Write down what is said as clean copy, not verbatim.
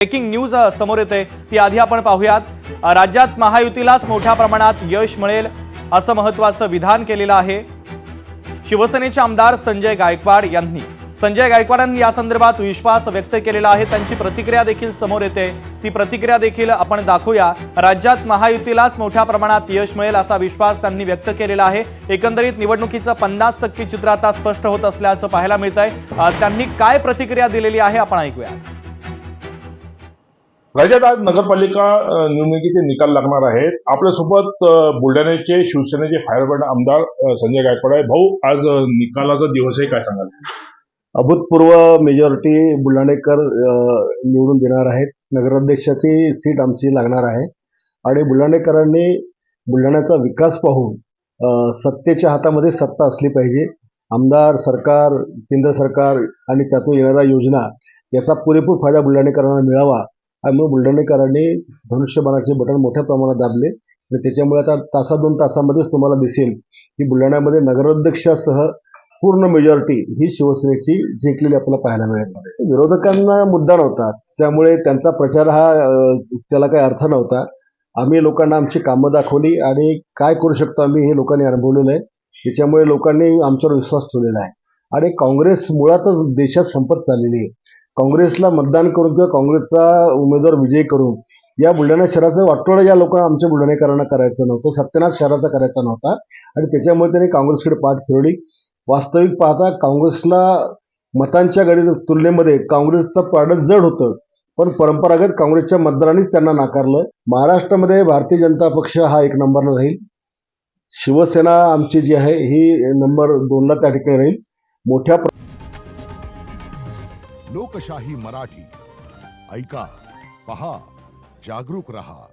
Breaking news समोर येते ती आधी आपण पाहूयात। राज्यात महायुतीलाच मोठ्या प्रमाणात यश मिळेल असं महत्त्वाचं विधान केलेलं आहे शिवसेनेचे आमदार संजय गायकवाडांनी या संदर्भात विश्वास व्यक्त केलेला आहे। त्यांची प्रतिक्रिया देखील समोर येते, ती प्रतिक्रिया देखील आपण दाखवूया। राज्यात महायुतीलाच मोठ्या प्रमाणात यश मिळेल असा विश्वास त्यांनी व्यक्त केलेला आहे। एकंदरीत निवडणुकीचं 50% चित्र आता स्पष्ट होत असल्याचं पाहायला मिळतंय। त्यांनी काय प्रतिक्रिया दिलेली आहे आपण ऐकूया। राज्यात आज नगरपालिका निवडणुकीचे निकाल लागणार आहेत। आपल्यासोबत बुलढाण्याचे शिवसेनेचे फायरब्रँड आमदार संजय गायकवाड आहे। भाऊ, आज निकालाचा दिवस आहे, काय सांगाल? अभूतपूर्व मेजॉरिटी बुलढाणेकर निवडून देणार आहेत। नगराध्यक्षाची सीट आमची लागणार आहे आणि बुलढाणेकरांनी बुलढाण्याचा विकास पाहून सत्तेच्या हातामध्ये सत्ता असली पाहिजे। आमदार सरकार, केंद्र सरकार आणि त्यातून येणाऱ्या योजना याचा पुरेपूर फायदा बुलढाणेकरांना मिळावा आणि मग बुलढाणेकरांनी धनुष्यबाणाचे बटन मोठ्या प्रमाणात दाबले आणि त्याच्यामुळे आता तासा 2 तासामध्येच तुम्हाला दिसेल की बुलढाण्यामध्ये नगराध्यक्षासह पूर्ण मेजॉरिटी ही शिवसेनेची जिंकलेली आपल्याला पाहायला मिळेल। विरोधकांना मुद्दा नव्हता, त्यामुळे त्यांचा प्रचार त्याला काही अर्थ नव्हता। आम्ही लोकांना आमची कामं दाखवली आणि काय करू शकतो आम्ही हे लोकांनी अनुभवलेलं आहे। त्याच्यामुळे लोकांनी आमच्यावर विश्वास ठेवलेला आहे आणि काँग्रेस मुळातच देशात संपत चाललेली आहे। काँग्रेसला मतदान करून किंवा काँग्रेसचा उमेदवार विजयी करून या बुलढाणा शहराचं वाटोळं या लोकांना आमच्या बुलढाणेकरांना करायचं नव्हतं, सत्यानाश शहराचा करायचा नव्हता आणि त्याच्यामुळे त्यांनी काँग्रेसकडे पाठ फिरवली। वास्तविक पाहता काँग्रेसला मतांच्या तुलनेमध्ये काँग्रेसचं पारडं जड होतं, पण परंपरागत काँग्रेसच्या मतदारांनीच त्यांना नाकारलं। महाराष्ट्रामध्ये भारतीय जनता पक्ष हा 1 नंबरला राहील। शिवसेना आमची जी आहे ही नंबर 2ला त्या ठिकाणी राहील। मोठ्या लोकशाही मराठी ऐका, पहा, जागरूक रहा।